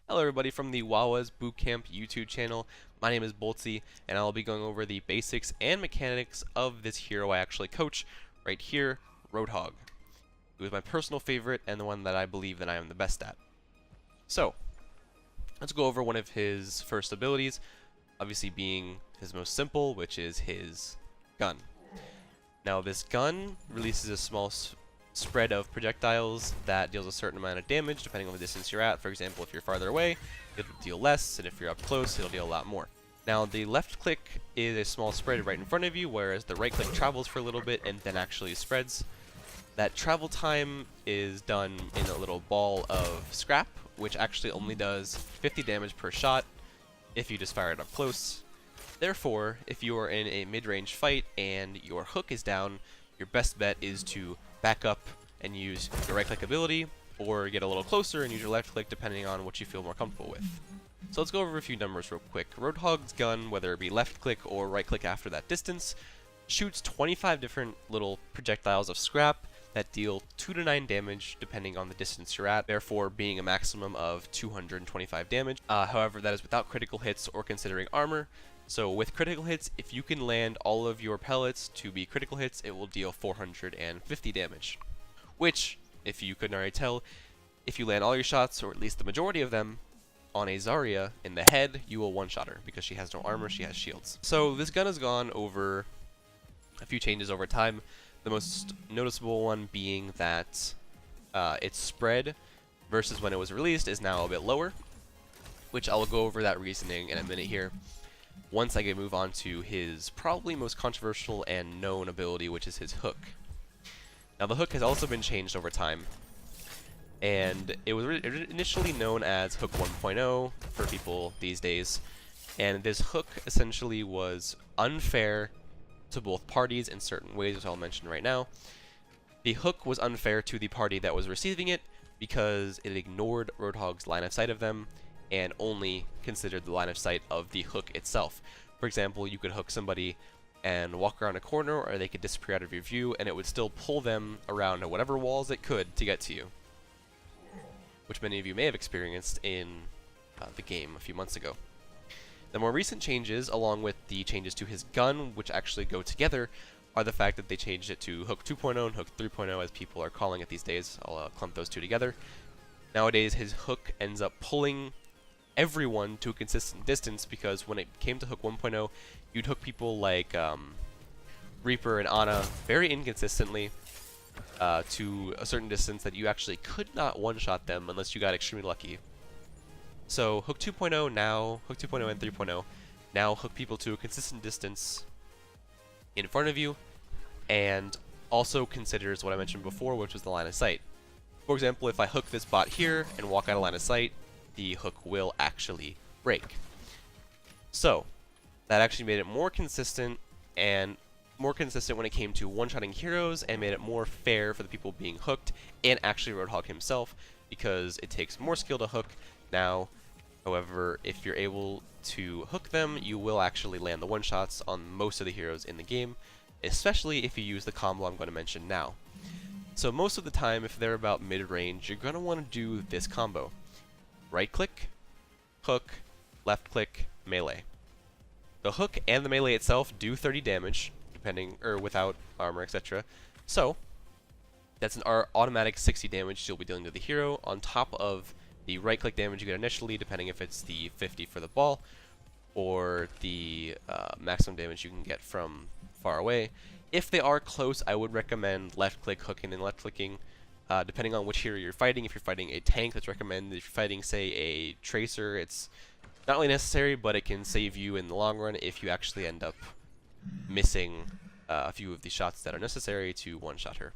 Hello everybody from the WaWa's Bootcamp YouTube channel. My name is Boltzy, and I'll be going over the basics and mechanics of this hero I actually coach right here, Roadhog, who is my personal favorite and the one that I believe that I am the best at. So, let's go over one of his first abilities, obviously being his most simple, which is his gun. Now this gun releases a small spread of projectiles that deals a certain amount of damage depending on the distance you're at. For example, if you're farther away, it'll deal less, and if you're up close, it'll deal a lot more. Now the left click is a small spread right in front of you, whereas the right click travels for a little bit and then actually spreads. That travel time is done in a little ball of scrap, which actually only does 50 damage per shot if you just fire it up close. Therefore, if you are in a mid-range fight and your hook is down, your best bet is to back up and use your right click ability, or get a little closer and use your left click depending on what you feel more comfortable with. So let's go over a few numbers real quick. Roadhog's gun, whether it be left click or right click after that distance, shoots 25 different little projectiles of scrap that deal 2 to 9 damage depending on the distance you're at, therefore being a maximum of 225 damage. However, that is without critical hits or considering armor. So with critical hits, if you can land all of your pellets to be critical hits, it will deal 450 damage. Which, if you couldn't already tell, if you land all your shots, or at least the majority of them, on a Zarya in the head, you will one-shot her, because she has no armor, she has shields. So this gun has gone over a few changes over time, the most noticeable one being that its spread versus when it was released is now a bit lower, which I'll go over that reasoning in a minute here once I can move on to his probably most controversial and known ability, which is his hook. Now the hook has also been changed over time, and it was initially known as Hook 1.0 for people these days, and this hook essentially was unfair to both parties in certain ways, which I'll mention right now. The hook was unfair to the party that was receiving it because it ignored Roadhog's line of sight of them and only considered the line of sight of the hook itself. For example, you could hook somebody and walk around a corner, or they could disappear out of your view, and it would still pull them around whatever walls it could to get to you, which many of you may have experienced in the game a few months ago. The more recent changes, along with the changes to his gun, which actually go together, are the fact that they changed it to Hook 2.0 and Hook 3.0, as people are calling it these days. I'll clump those two together. Nowadays, his hook ends up pulling everyone to a consistent distance, because when it came to Hook 1.0, you'd hook people like Reaper and Ana very inconsistently to a certain distance that you actually could not one-shot them unless you got extremely lucky. So Hook 2.0 now, Hook 2.0 and 3.0 now hook people to a consistent distance in front of you, and also considers what I mentioned before, which was the line of sight. For example, if I hook this bot here and walk out of line of sight, the hook will actually break. So that actually made it more consistent, and more consistent when it came to one-shotting heroes, and made it more fair for the people being hooked and actually Roadhog himself, because it takes more skill to hook now. However, if you're able to hook them, you will actually land the one-shots on most of the heroes in the game, especially if you use the combo I'm going to mention now. So most of the time, if they're about mid-range, you're going to want to do this combo. Right click, hook, left click, melee. The hook and the melee itself do 30 damage, depending, or without armor, etc. So that's an automatic 60 damage you'll be dealing to the hero, on top of the right click damage you get initially, depending if it's the 50 for the ball, or the maximum damage you can get from far away. If they are close, I would recommend left click hooking and left clicking, depending on which hero you're fighting. If you're fighting a tank, that's recommended. If you're fighting, say, a tracer, it's not really necessary, but it can save you in the long run if you actually end up missing a few of the shots that are necessary to one-shot her.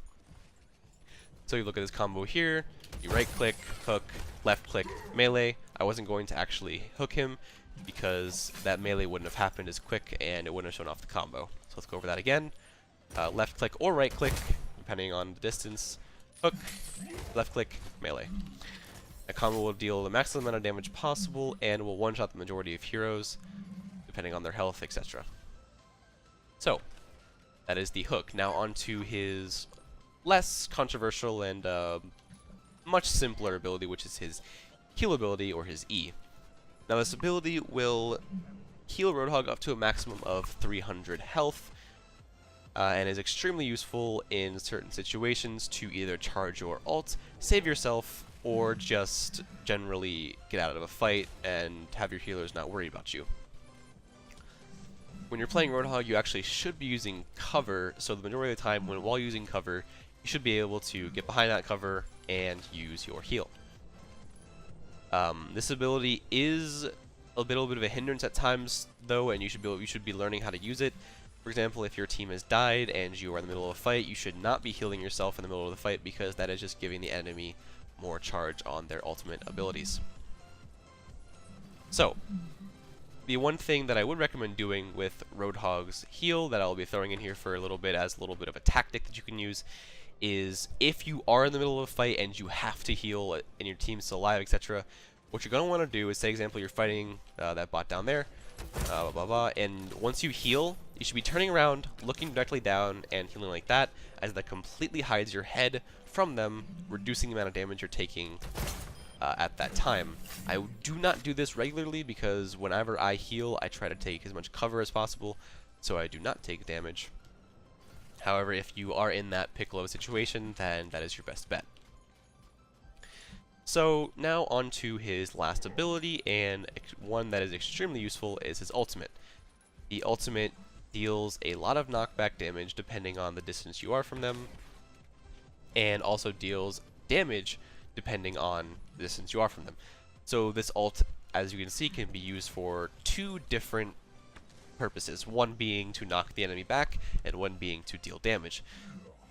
So you look at this combo here, you right click, hook, left click, melee. I wasn't going to actually hook him because that melee wouldn't have happened as quick and it wouldn't have shown off the combo. So let's go over that again. Left click or right click, depending on the distance. Hook, left click, melee. A combo will deal the maximum amount of damage possible and will one-shot the majority of heroes, depending on their health, etc. So, that is the hook. Now on to his less controversial and much simpler ability, which is his heal ability, or his E. Now this ability will heal Roadhog up to a maximum of 300 health, and is extremely useful in certain situations to either charge your ult, save yourself, or just generally get out of a fight and have your healers not worry about you. When you're playing Roadhog, you actually should be using cover, so the majority of the time while using cover, you should be able to get behind that cover and use your heal. This ability is a little bit of a hindrance at times, though, and you should be learning how to use it. For example, if your team has died and you are in the middle of a fight, you should not be healing yourself in the middle of the fight, because that is just giving the enemy more charge on their ultimate abilities. So, the one thing that I would recommend doing with Roadhog's heal that I'll be throwing in here for a little bit as a little bit of a tactic that you can use is, if you are in the middle of a fight and you have to heal and your team's still alive, etc., what you're going to want to do is, say example, you're fighting that bot down there, and once you heal, you should be turning around, looking directly down, and healing like that, as that completely hides your head from them, reducing the amount of damage you're taking at that time. I do not do this regularly, because whenever I heal, I try to take as much cover as possible, so I do not take damage. However, if you are in that Piccolo situation, then that is your best bet. So now on to his last ability, and one that is extremely useful is his ultimate. The ultimate deals a lot of knockback damage depending on the distance you are from them, and also deals damage depending on the distance you are from them. So this ult, as you can see, can be used for two different purposes, one being to knock the enemy back, and one being to deal damage.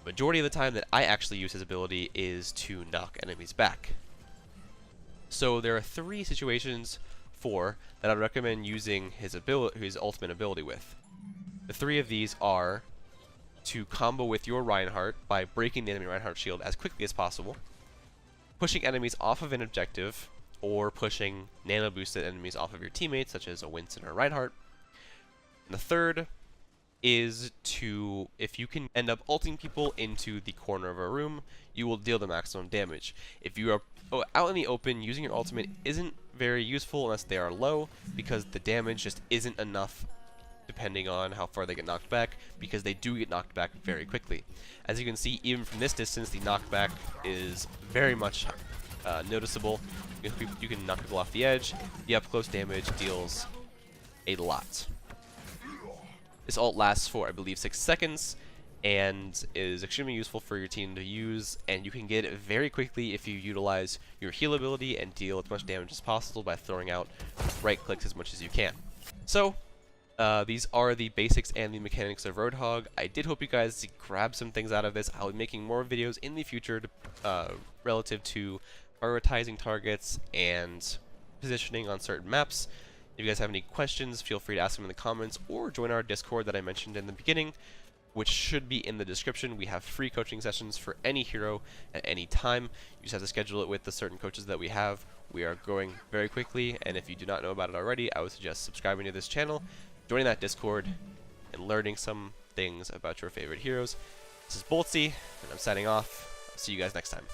The majority of the time that I actually use his ability is to knock enemies back. So there are four situations that I'd recommend using his ultimate ability with. The three of these are to combo with your Reinhardt by breaking the enemy Reinhardt shield as quickly as possible, pushing enemies off of an objective, or pushing nano boosted enemies off of your teammates, such as a Winston or Reinhardt. And the third is to, if you can end up ulting people into the corner of a room, you will deal the maximum damage. If you are out in the open, using your ultimate isn't very useful unless they are low, because the damage just isn't enough depending on how far they get knocked back, because they do get knocked back very quickly. As you can see, even from this distance, the knockback is very much noticeable. You can knock people off the edge. The up close damage deals a lot. This ult lasts for, I believe, 6 seconds, and is extremely useful for your team to use, and you can get it very quickly if you utilize your heal ability and deal as much damage as possible by throwing out right clicks as much as you can. So, these are the basics and the mechanics of Roadhog. I did hope you guys grab some things out of this. I'll be making more videos in the future relative to prioritizing targets and positioning on certain maps. If you guys have any questions, feel free to ask them in the comments, or join our Discord that I mentioned in the beginning, which should be in the description. We have free coaching sessions for any hero at any time. You just have to schedule it with the certain coaches that we have. We are growing very quickly, and if you do not know about it already, I would suggest subscribing to this channel, joining that Discord, and learning some things about your favorite heroes. This is Boltzy, and I'm signing off. I'll see you guys next time.